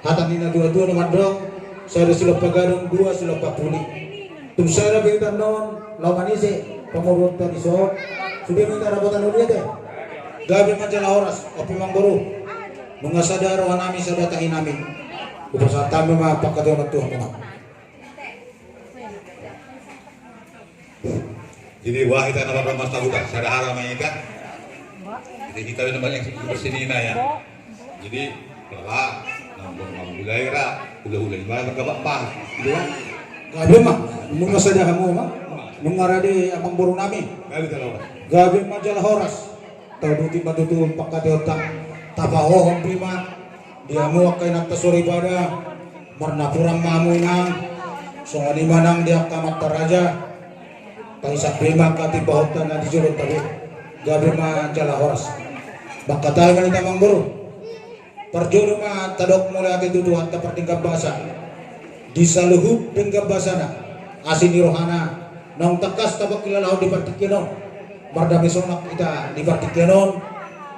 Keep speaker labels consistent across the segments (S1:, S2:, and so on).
S1: Hatan nina dua-dua naman dong. Saya sila pagadong dua sila papuli. Tum saya kita non lamanisi pamurut tadi so. Sudah minta rabotan ulit deh. Gabi majalah oras opi mangguru. Nunga sadar wanami sadatahin namin. Upasa tami mapakataw na Tuhan mo.
S2: Jadi wah kita nama mas tahu kan, saya harap mengikat. Jadi kita naman yang bersini ya. Jadi kalau nambung budaya ra, ulah-ulah malah berkabak gitu kan.
S1: Gabi mah, nunga sadar mo mah. Nunga radi amang buru nami.
S2: Gabi tahu.
S1: Gabi majalah oras. Taduti matutu pakataw tak tapahohong prima. Dia muak kay nagtasuri pada marnapurang mamunang. So alimanang dia kamat taraja. Paisa prima kati bahutan na dijulot tabi. Gabi majalah oras. Baka tayo manita mangguru. Parjuro ma tadok mula ati tuduhan ta pertingkap basa. Di saluhub tingkap basa na. Asin ni rohana. Nang takas tabak kilalaw di partikinon. Mardami sonak kita di partikinon.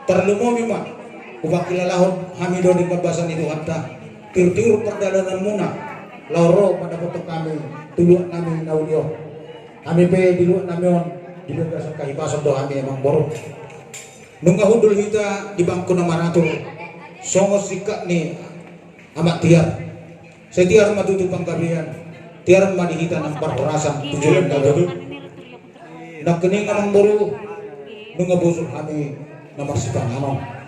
S1: Terlumomi ma. Ubak kilalahon hamido di kabasan itu hatta. Tir-tir perdalanan muna. Lauro pada foto kami. Tuluak kami naulio. Kami pe diluak namion. Diluak sa kahibasan do kami emang borok. Nung hudul kita di bangko na maratul. Songos sikak ni amat tiar. Setiar matutupang gabihan. Tiar madihita ng parhorasan. Tujuan na doon. Nagkening namang boro. Nung busog kami na marsipang ano.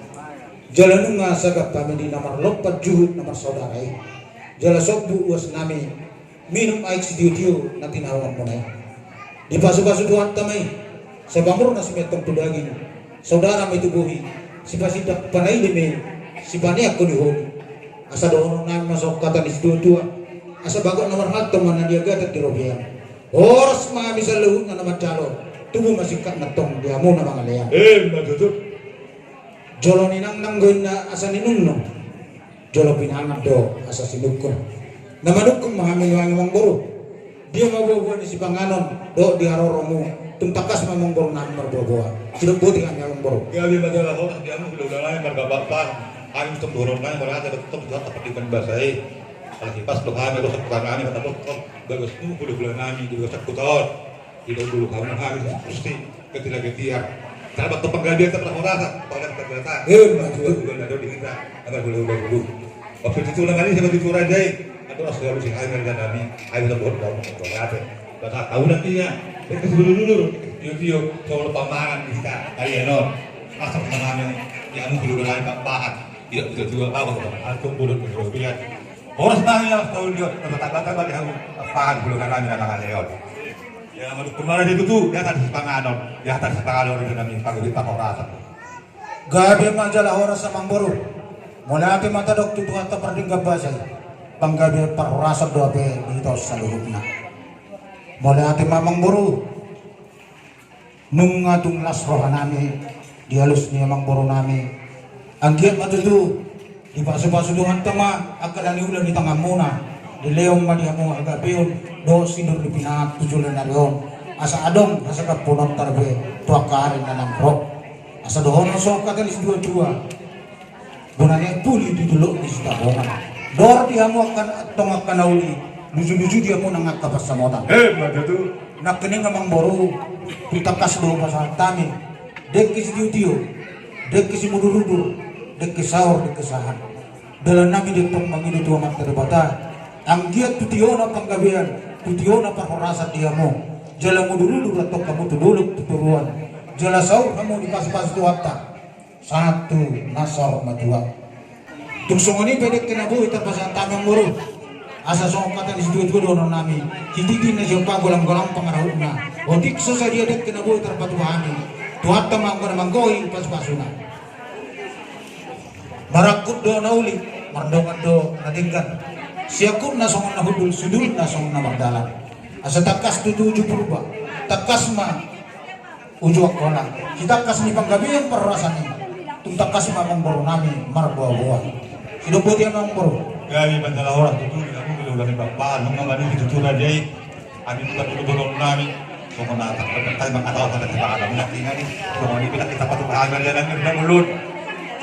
S1: Jalan nga sagap kami di namar lopat juhud namar saudara. Jala sokbu uas nami minum aik si diu na tinawan mo na. Di pasu-pasu Tuhan tamay. Sa bangor na si metong tudagin. Saudara may tubuhi. Si pasidak panay dimi. Si baniak ko dihon. Asa doon namin masok kata ni si diu. Asa bago namar ngat teman na dia gatat di robian. Horas mga bisa lehun na naman calo. Tubuh masikat na tong diamo na mga layan.
S2: Matutup.
S1: Jolo ninang nanggoy na asa ninungno. Jolo pinangat do asa sinukon. Namanukong mahamil ang mga guru. Dia mabubuan ni si Panganon. Do di haroro mo. Tuntakas mamang guru namin marbubuan. Sinubuti ang mga guru.
S2: Gabi majalah oras dia mau ulah lain berkabak Kami mesti dorong lain berada tetap Tuhan dapat diban bahasai. Kalau kipas belum kami rusak bukan kami kata betul. Bagus tu bulan kami juga sekutor. Tidak dulu kami mesti ketidak-ketiak. Karena waktu penggabian kita pernah merasa pada terbiasa. Bulan ada di kita, agar bulan dulu. Waktu itu ulang kali seperti curah jai, atau asal harus sih air dan kami, air kita buat dalam berapa. Kita tahu nantinya, kita dulu, yo soal pamangan kita, kali enon, asal pamangan yang dulu lain pamangan, tidak bisa juga tahu atau bulan berlebihan. Orang nanya tahu dia, kata-kata balik aku pamangan bulan kami anak leon. Ya, kemarin itu tuh, di atas Panganon, di atas Panganon itu kami panggil Pakorasan.
S1: Gabi majalah oras sa mangboro. Mula api mata dok tutuhan ta pardingga basay. Panggabi parorasa do api dito sa luhod na. Mula api mamangboro. Nung atong lasrohan nami, dihalus niya mangboro nami. Ang giyat matutu, di paso-paso-duhan tama, agkalan ulan ni tanga muna. Di leong madiha mo agabiyon, do sinur di pinat tujulan na riyon. Asa adong, asa kapunot tarbe, tuwakarin na ng rok. Asa doon na so katalis dua-dua. Bunanya puli di dulu di sitabongan. Dor diha mo akan atong akanauli, luju-luju diha mo nang akapasamotan.
S2: Baca tu.
S1: Nakining namang boro, pitakas do pasal tami. Dek kisi diu-diu, dek kisi mudur-udur, dek kisahor, dek kisahan. Dalam nabi ditong manginu tuwa magtaribata. Ang giat tutiyo na panggabihan, tutiyo na pakorasan diha mo. Jala mo dulu ratok kamu tudulog tuturuan. Jala saur kamu di pas-pas tuwata. Satu nasar madua. Tugsong ini pwede kinabuhi tapos ang tamang muro. Asa song kata di situ doon nami. Hindi na siya pagulang-gulang pangarahon na. O di sa dia dek kinabuhi tarpatuhani. Tuwata mga ko na manggoy pas-paso na. Marakot do na uli. Mardongan do natinggan. Siakun na songon na hudul, sudul na songon na magdalan. Asa takas tutuju purba, takas ma ujuak kona. Hitakas ni panggabihan parasan ni. Tung takas ma mangboro nami marbuah-buah. Sinubuti ang mangboro.
S2: Gabi majalah oras itu kamu belum dari bapak, nung ngabani itu curah jai. Kami bukan dulu nami. Songon na tayo mangatawa sa alam na tingani. Songon ni kita patuhan na lang ng mulut.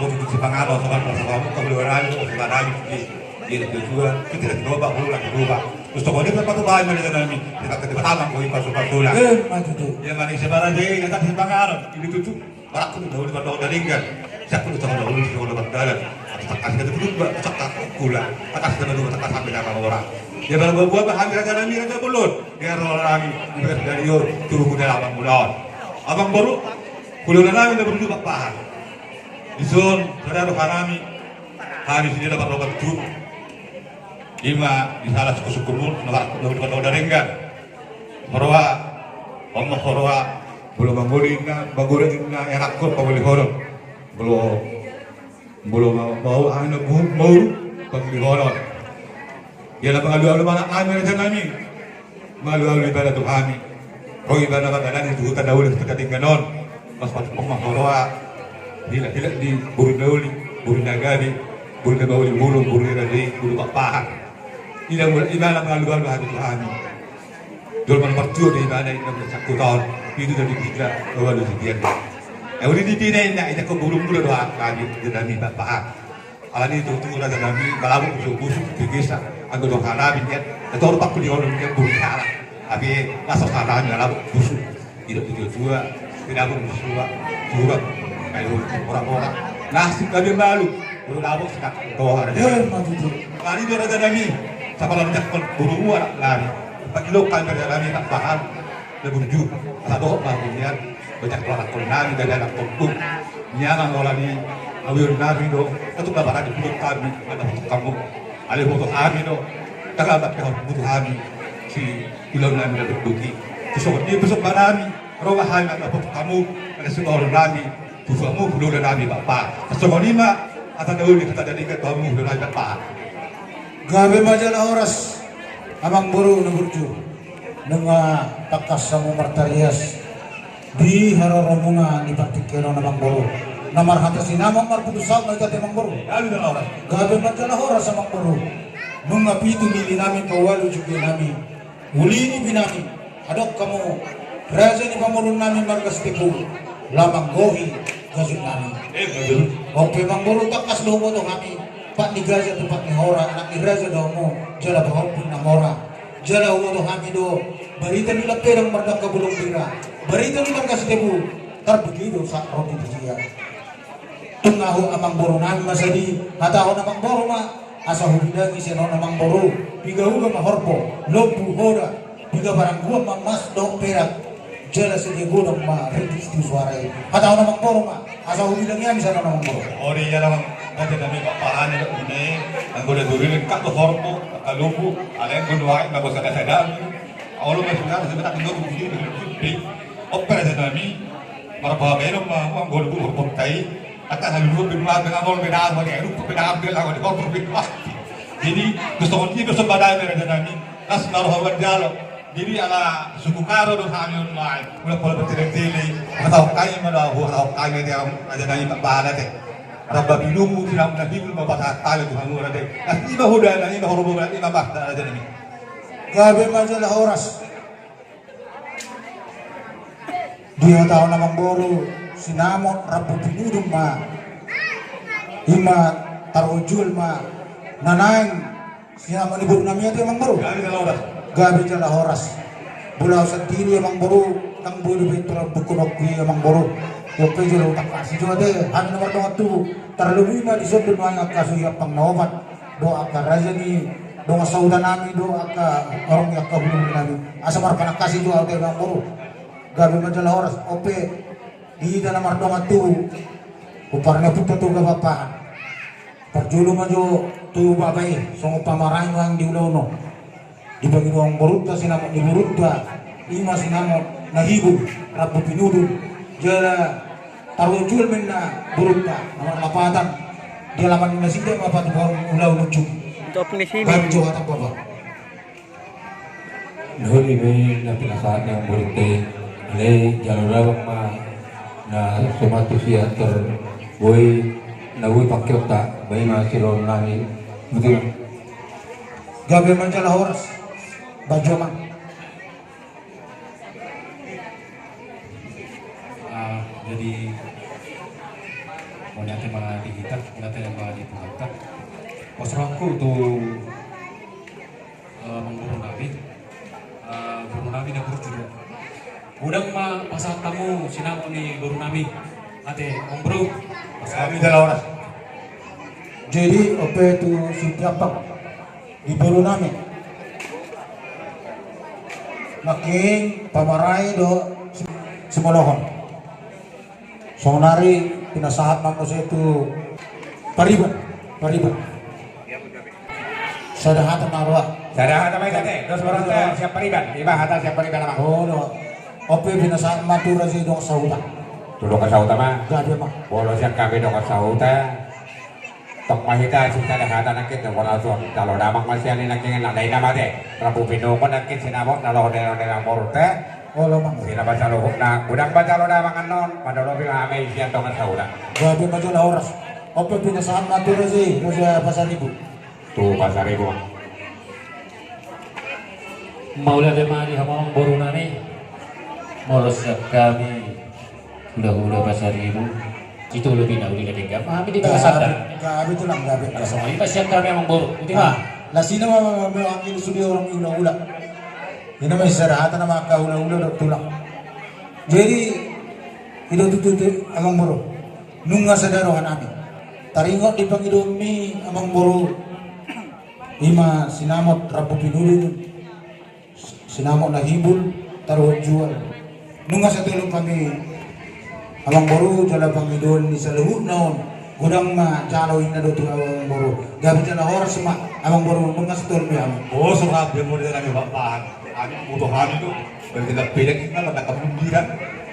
S2: So itu si pangalo songon sa kamu kebeluaran sa marami. Dia juga kita tidak coba dulu lagi coba. Terus toko dia tempat bahay mo nila namin. Kita ketibatangan ko yung pasok-pasulan.
S1: Maju tu.
S2: Dia manis sebarang dia kata si pangaran. Ini tutup. Barak tu dahulu pada dalingan. Siapa tu tahu dahulu si orang berdalan. Atas kita duduk cakap kula. Atas kita duduk cakap sampai dengan orang. Dia baru buat bahan raja nami raja bulut. Dia orang lagi dari yo turun ke dalam bulan. Abang baru kuliah nami dah berdua bahan. Ison saudara kami hari ini dapat obat tu. Lima di salah suku kumur dapat dalingan. Horwa, omong horwa belum bangunin na enak kok pabuli horor. Belum mau ano mau pabuli horor. Dia na pangalu-alu anak kami na kami. Malu-alu ibadah tu kami. Kau ibadah katakan itu hutan dahulu seperti ganon. Pas pas omong horwa. Hila di burung dahulu, burung nagari, burung dahulu burung radi, burung papahan. Ibadah pangalu-alu hati kami. Dulu man percuma di ibadah itu satu tahun itu dari kita lalu sekian. Udah dipindahin nak itu ke burung-burung doa lagi jadi bapak. Alani itu raja kami kalau busuk begisa anggo doa kami dia. Itu orang pak kuliah orang dia burung salah. Tapi masuk salah kalau busuk tidak juga tidak busuk juga kayak orang-orang nasib kami malu. Burung labu sekat doa ada. Kali itu raja kami siapa lalu cakap burung lari. Pagilo kami dari tak paham lebih atau bahagian banyak orang kolonami dari anak kompuk nyana ngolani awir nami do itu kabar di pulau kami ada untuk kamu ada untuk kami do kagak ada butuh kami si pulau nami dari duki besok ini besok barami roh hal ada untuk kamu ada semua orang nami kamu pulau nami bapak besok ini mah atau dahulu kata dari kamu pulau nami bapak
S1: Gabe majalah oras. Amang buru na burju nga takas sa martarias di hararomunga ni patikero na mangburu namar hata sinamang marpudusaw na ikat mang buru gabi majalah oras sa mangburu nung napitu mili namin kawalu juga namin uli ni binami adok kamu raja ni pamurun namin margas tipu lamang gohi gazun namin oke mangburu takas doh mo to kami Pak ni gaza tempat ni hora anak ni raja daw mo jala bahopun na mora jala uwo to kami do barita nila perang mardak kabulong bira barita nila kasi debu tarbigido sa roti tijiya tungaho amang boro nami masadi hataho namang boro ma asa hubidagi seno namang boro pigahuga mahorpo lobu hora piga barang gua mamas do perak jala sedego dong ma regis di suara hataho namang boro ma asa hubidagi ami sana namang boro
S2: ori ya namang Nanti kami papahan na unay, ang gula durin ka to horpo, kalupo, alay kunwai na bosa sa dami. Ako may sulat sa mata kuno kuno kuno. Opera sa dami, maraba meron ang gula buho portay. At ang halubo binwa ng amol binaan mo ni ano binambil ako ni horpo binwa. Jadi gusto badai meron sa dami. Nas marohawan dialog. Jadi ala suku karo do kami online. Mula pola bertele-tele, atau kayo malaho, atau kayo dia ada nang papahan natin. Rabba bilumu silang nahibul mabata tayo Tuhan mo natin. At iba huda na iba hurubo na iba bakta na dyan.
S1: Gabi majalah oras. Dia tahu namang boro sinamot rabu pinudum ma. Ima tarujul ma. Nanang sinamot ibur nami ito namang boro.
S2: Gabi jalah oras.
S1: Gabi jalah oras. Bulau sendiri namang boro nang buru betul bukunok kuya namang boro. Oke jero tak kasih juga deh. Hari nomor 2 terlebih na disebut mga kasuya pang nawamat. Doa ka raja ni doa sauda nami doa ka orang yang kabulong nami. Asa mar kasih doa deh bang boro. Gabi majalah oras. Ope di dalam nomor 2 uparnya puto tu ka bapak. Perjulu majo tu babay song pamarahin ang diulono. Dibagi doang borutta sinamot di borutta. Ima sinamot nahibog rabu pinudun. Jala tarujul minna burukta nomor lapatan di halaman nasi dia apa tuh ulau lucu
S3: Untuk di sini.
S1: banjo atau apa
S4: Nuri may napilasahan ng burite alay jalurabang ma na sumatu siya boy nawi pakyota bay masiro nami betul
S1: gabi manjalah horas banjo mang
S5: jadi mau nyate mga digital, natin ang mga digital.
S3: Pasrahku untuk mengguru nabi, guru nabi dan guru juga. Udang ma pasal tamu sinam ni guru nabi, ate om bro.
S2: Kami dalam orang.
S1: Jadi apa itu si tiapak di buru namin. Makin pamarai do semolohon. Sonari pinasahat namo sa itu pariban. Sadahatan narwa.
S5: Sadahatan may tate, dos orang siap pariban, iba hata siap pariban naman.
S1: Oh no. Ope pinasahat matura si dong sauta.
S5: Tulong ka sa utama,
S1: Gabi mah.
S5: bolo siya kami dong ka sa uta. Tok mahita si sadahatan nakit na wala so, talo damang masya ni naking nanay na mate. Rabu pinukon nakit sinamot na loho ng morte.
S1: Oh lamang.
S5: Sila ba sa luhok na, gudang ba talo damang anon, madalo pinamay siya dong ka sa uta.
S1: Gabi mah jala oras. Ope pinasahat matura si mo siya pasalibu.
S5: Tu pasari mo.
S3: Maula lemari hamam boru nani, molos kami udah pasar ibu. Itu lebih nauli lebih gam. Kami di bawah sadar.
S1: Gabi itu lang gabi.
S3: Sama iba siap kami hamam boru. Itu mah.
S1: Lasina mah akin sudi orang ula-ula. Ini mah isarahatan na maka ula-ula tulang. Jadi itu amang boro. Nunga sadarohan amin. Taringot di pangidomi amang boro. Ima sinamot rabu pinulun. Sinamot na hibul taruh jual. Nunga sa tulong kami amang boro jala pangidol ni sa luhut naon. Gudang ma caloin na do tu amang boro. Gabi jala horas ma amang boro nunga sa tulong amang.
S2: Oh, surah dia mau dia lagi bapak. Kami butuh kami itu. Balik kita pilih kita pada kepemimpinan.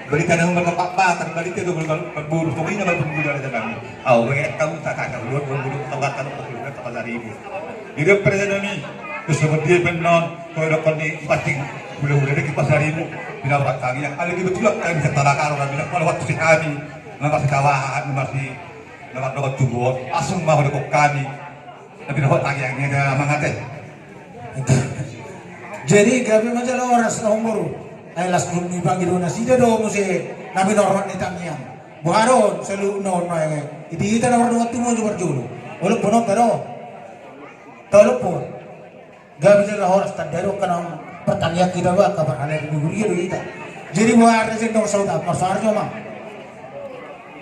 S2: Balik kita nomor bapak. Balik kita berburu. Pokoknya berburu dari kami. Oh, mereka tahu tak ada berburu. Tempat tempat dari ibu. Hidup presiden ini, seperti dia benar, kalau dapat di pating, boleh-boleh di pasar ibu, bila orang kami yang ada gitu juga kami bisa tarakan orang bilang kalau waktu si kami, masih kawahan, masih dapat tubuh, langsung mau dekok kami, tapi dapat lagi yang ada mangate.
S1: Jadi kami majalah oras na umur. Ay las kung ibang na sida do mo si nabi normal ni tangyang. Buharon sa luno na yang itita na warung tumo jo berjulo. Ulo puno pero tolong po. Gabi jala oras tadero kanang pertanyaan kita ba kabar halal ni guriya do ita. Jadi buhar na sindong sauta pasar jo mang.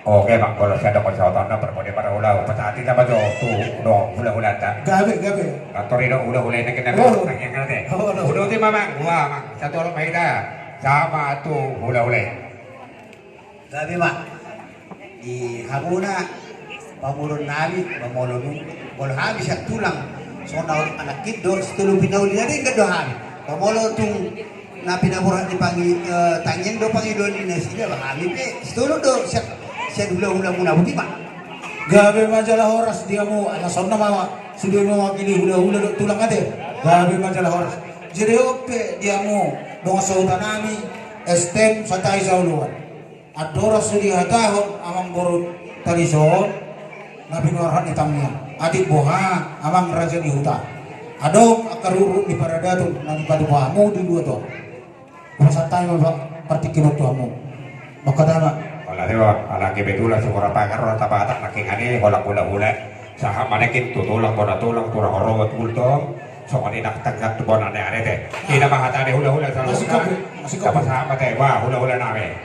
S5: Oke, Bang, kalau saya ada konsultan na berkode para ulah, petati sama jo tu dong ulah ta.
S1: Gabi.
S5: Kantor ini udah na kita
S1: Oh.
S5: nanya ngerti.
S1: Oh.
S5: Udah ti mamang, wah, mang, satu orang maida sama tu ulah.
S6: Sabi mak, di hamuna pamulon namin, pamulon bol habis ang tulang. So na anak kiddo, setulong pinauli na rin kado habi. Pamulon tung na pinaburat ni tangyang do pangidon ni sila ba habi pe. Setulong do siya hula-hula muna buti mak.
S1: Gabi majalah oras dia mo alasan na mama sudah mewakili hula-hula do tulang ate. Gabi majalah oras. Jadi ope dia mo dong sauta nami estem sa tayo sa uluan. At oras sudi hatahon amang borot talison na pinwarhan itamnya. Adik boha amang raja di hutan. Adong akaruru di paradaton na di padupamu di dua to. Masa tayo ba partikinot to amo. Makadama.
S5: Wala tiba, alaki betula siguro pa karon ta bata naking ani wala hula. Saha manekin tutulang bona tulang tura horowat ultong. So kanina tagkat to bona ane teh. Ina mahata ni hula sa
S1: Masih
S5: lupa.
S1: kopi.
S5: Kapag sama teh, wah hula namin.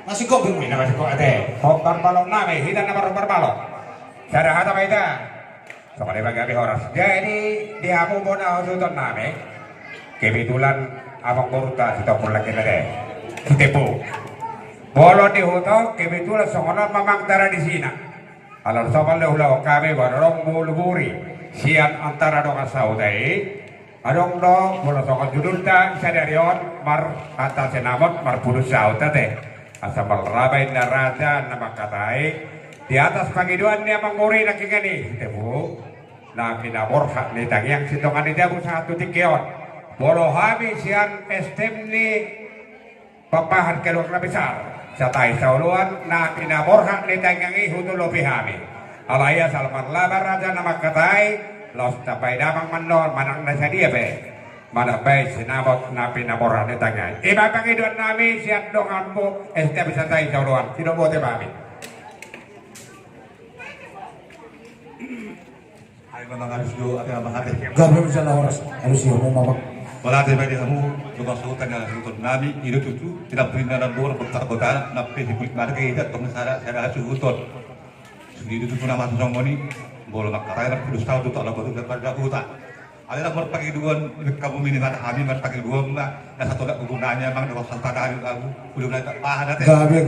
S1: Masih kok bingung.
S5: Ina masih ko ate. Hokbar balong namin, hidan na barbar balong. Sada hata ba ita? So kanina gabi horas. Jadi dia mo bona usuton namin. Kebetulan abang boruta sito pun lagi na deh. Sutipu. Bolo di huto, kebetulan songonon mamangtara di sini. Alam sopan lehula kami barong buluburi. Sian antara dong asaudai. Adong do, bolo songon judul ta isa darion mar kata senamot mar puluh sauta teh. Asa malrabai narada nama katai. Di atas pangiduan dia manguri nakingani. Tebu. Na pinabor hak ni tangyang sitongan ni jago satu tikion. Bolo habis sian estem ni papahan kelok na besar. Sa tayo sa uluan na pinaborhak ni tangangi hutulo pihami. Alaya salman labar raja na magkatay, los tapay damang manor, manang nasa dia be. Manabay sinabot na pinaborhak ni tangangi. Iba pangiduan namin siya dongan mo, bisa tayo sa uluan. Sinubote mami.
S2: Ay memang harus do apa yang hati.
S1: Gabi majalah horas harus yo mama.
S2: Wala tayo pwede kamu juga sautan na sutod nami ilo tutu tidak pernah na bor bertar kota na pwede kulit mata kita pengesara saya sutod. Sudah itu pun nama tusong moni bolo makakaya na kudus tahu tuh tak lakukan daripada hutan. Ada nak berpakai dua kamu mini kata kami berpakai dua mbak dan satu nak kegunaannya memang dengan sangka dari kamu belum ada paham ada.
S1: Gabi.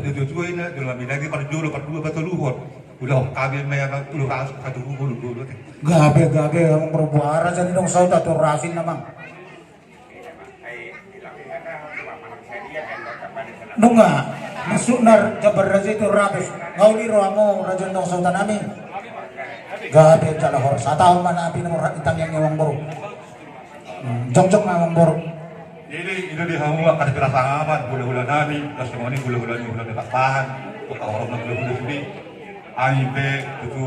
S2: Itu tuh ini dalam bidang ini pada dulu betul luhur. Udah kami memang dulu harus satu dulu.
S1: Gabi amang berbuara jadi dong sauda tuh rasin namang. Nunga masuk nar jabar raja itu rabis ngauli roamo raja dong sauda namin. Gabi jalan horas atau mana api nomor itang yang ngewang boro. Jok ngewang boro.
S2: Ini di kamu akan terasa aman gula-gula nami terus semua ini gula-gula pahan kok orang nak gula-gula sini AIB itu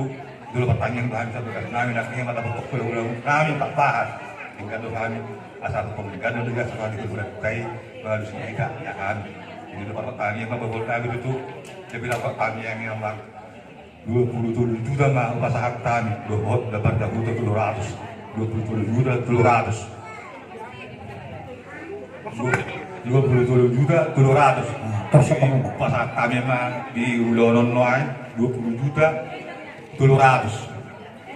S2: dulu pertanyaan bahan satu kali nami nanti mata pokok gula-gula nami pahan hingga tuh kami asal komunikasi juga sekali gula kai baru sini ya kan ini depan kami yang membawa kami itu lebih dapat kami yang memang 27 juta mah usaha kami dapat dahulu 700 27 juta 700 27 juta 700 pas kami mah di ulonon noai 20 juta 700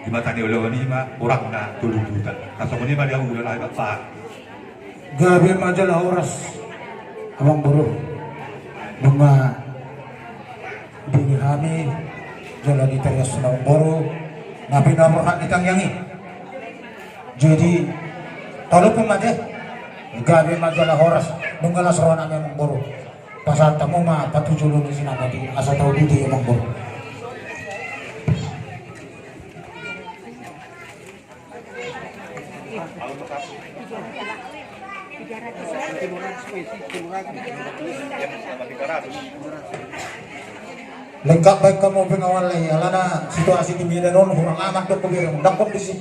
S2: di mata di ulonon ini mah kurang na 7 juta kasih ini mah dia ulonon ay bapak
S1: Gabi majalah horas amang boro bunga bini kami jalan di terias senang boro nabi namurhat itang yangi jadi tolong pemade Gabi majalah horas nunggal asroan kami amang boro pasal tamu mah patujulun di sini tadi asal tahu di amang boro. Lengkap baik kamu pengawal lagi, alana situasi di Bidanon kurang aman tuh kebirang, dak kondisi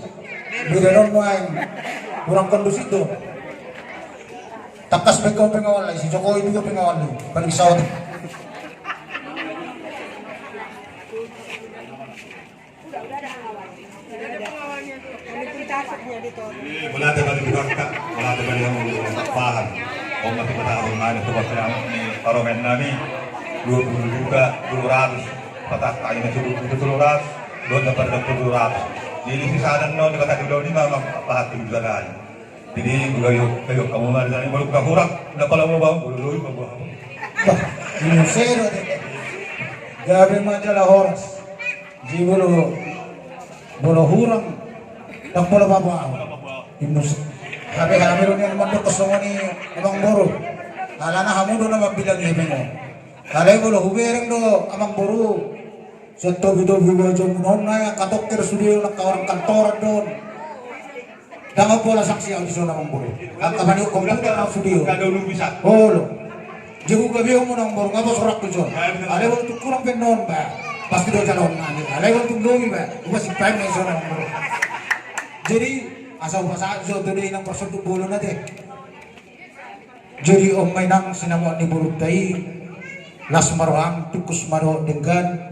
S1: Bidanon main kurang kondusif tuh. Takas baik kamu pengawal lagi, si Jokowi juga pengawal lagi, paling sawat.
S2: Wala tayo magpipagka, wala tayo magpahan. O magpipatahon na ito kasi ang paromen namin 20 juta 700 patak tayo na 700 doon na parang 700 nilisisanan no nakatagulaw ni mama pahating jalan jadi kayo kamu mali na maluk na kurang na pala mo ba bululoy mo ba
S1: Inusero de Gabi majalah horas jibulo bolo hurang tak bola bawa inus kami ron yang mandok kesongoni amang boro alana hamu do na mabilang ibeng kalay bolo hubereng do amang boro seto bido jom nona katokter studio nak orang kantor don dango bola saksi ang iso amang boro ang kamani komputer ang studio
S2: kada lu bisa
S1: holo jibu gabi mo nang boro ngapa sorak ko jon alay bolo kurang penon ba pasti do jalon nani alay bolo tulomi ba ubas ipay na iso amang boro jadi asal pasal so tuloy ng persentu bolo na de jadi om may nang sinamo ni Burutay las maroang tukus maro dengan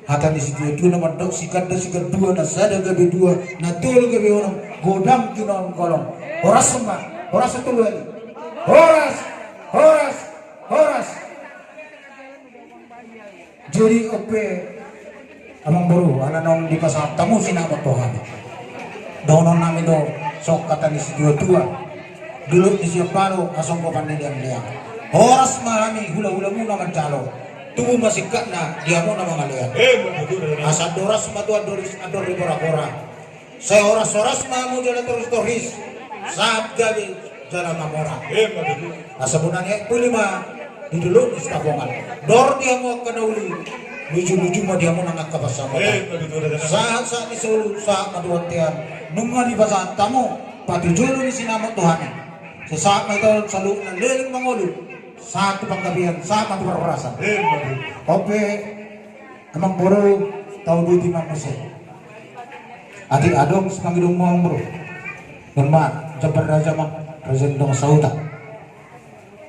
S1: hatan di situ itu nomor dok sikat dua na sada gabi dua na tulu gabi orang godam kinon kolong horas semua horas satu lagi horas jadi ope amang baru ala nong di pasar tamu sinamo Tuhan donon namin do sok kata ni si dua dulu di siap paro asong ko pandai liang horas marami hula-hula mo naman jalo tubo masikat na dia mo na mga liang asal doras matuan doris ador ribora-bora saya horas mamu jalan toris saat gabi jalan mamora asabunannya itu 5 di dulu di stabongan dor dia mo kanauli lucu-lucu mah dia mau nangak kapasa saat ni solo saat maduantian nunga di basa tamu patujulu ni sinama Tuhan sesaat na ito salu ng liling mangulu saat panggabihan saat matuperasa ope amang boro tau duti manusia adik adong sekang mo ang bro norma jabar raja mak rezendong sauta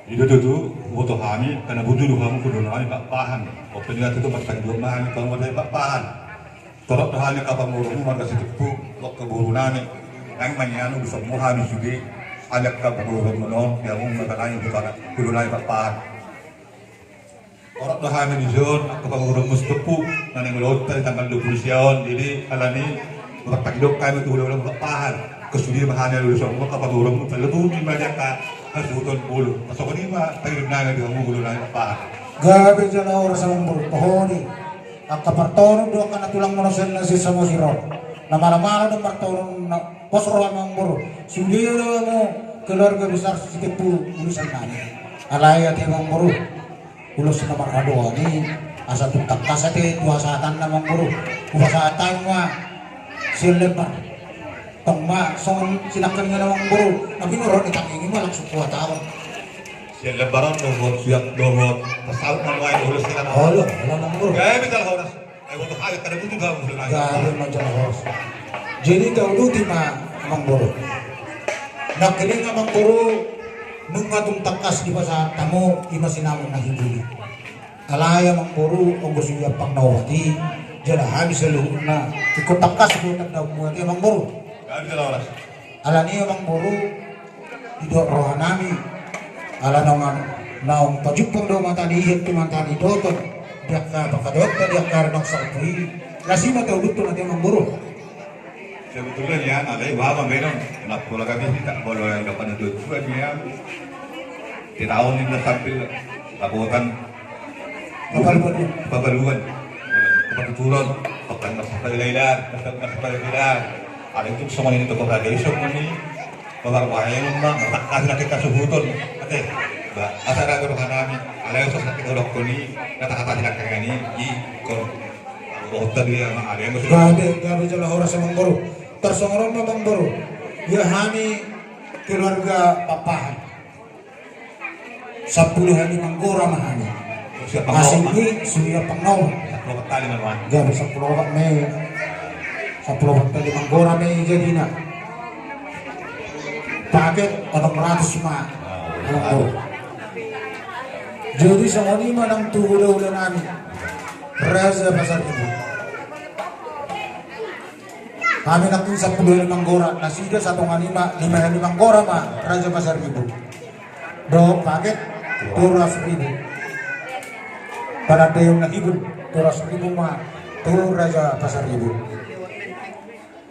S2: itu tuh butuh kami karena butuh kamu kudu nami pak pahan. Opini itu pas tadi belum nami kamu ada pak pahan. Torok na halik kapag muro mo magkasitik po, wak ka buro namin. Ang manyano gusto mo hamis hindi, alak ka pagurog mo noon, kaya mong magalayin ko ka na kulo na ipapahan. Torok na hamin ni John, kapag muro mo gusto po, na nangulot tayo tanggal lupul siya, jadi alani, magpagtakilok kayo tulo ng ipapahan. Kasuli mahanya lulu sa mga kapag muro mo, talabunin ba niya ka, nasuton pulo. Pasok ko ni ma, tagilog na nga di mo kulo na ipapahan.
S1: Gabi dyan na oras ang buro. Pahoni. Ang kapartono doon ka natulang mo na si Samosiro. Na malamala ng martono na posrohan ng buro. Sindiyo na mo keluarga besar Sitipu ulisan namin. Alaya at ibang buro. Ulos na marado ni asa tutak kasate tuwasatan namang buro. Tuwasatan mo silepa. Tongma son sinakal nga namang buro. Nabinuro ni tangingin mo lang sukuha tao.
S2: Siya lebaran dohot, siyak dohot, pasal manuai ulos kita na.
S1: Halo, wala nang buro.
S2: Gaya bital horas. Ay wato hayat kada buti ba mo na.
S1: Gabi man dyan ako. Jadi kauluti ma amang buro. Nakiling amang buro nung atong takas di ba sa tamo ima sinamon na hibuli. Alaya mang buro ang gusto niya pang nawati. Diyan habis sa luhod na ikot takas ko nagdamuati amang buro.
S2: Gaya bital horas.
S1: Ala niya amang buro ido rohan nami. Ala naman naong pajupang daw matanihin tumantani doton. Diyak ka pakadot na diyak ka rin sa upuhi. Kasi matulog to natin amang buro.
S2: Sebetulnya ya, ada bahwa meron, kenapa kalau kami tidak boleh yang dapat tujuan ya, di tahun ini sampai lakukan babaluan, kebetulan, bahkan sampai lailan, sampai lailan, ada itu semua ini tokoh lagi, semua ini, babar wahai lembang, tak kasih kita sebutun, oke, asal ada rohani, ada yang sesuatu kita dokoni, kata-kata tidak kayak ini, ikon. Hotel dia ada yang
S1: gabi jala oras amang buro. Tersongron amang buro. Ya hani keluarga papahan. 10 hari manggora mahani. Asing ni suya pangnaw.
S2: Kalau tali mana?
S1: Gabi 10 Mei. 10 tali manggora Mei jadi na. Paket 600 ma. Amang buro. Jadi sa kanima ng tulo-ulo namin. Raza Pasar Ibu. Kami natin sa 10 gora, nasida sa itong 5 gora ma, Raja Pasar Ibu. Do, paket, 200,000. Para tayong nahibod, 200,000 ma, 2 Raja Pasar Ibu.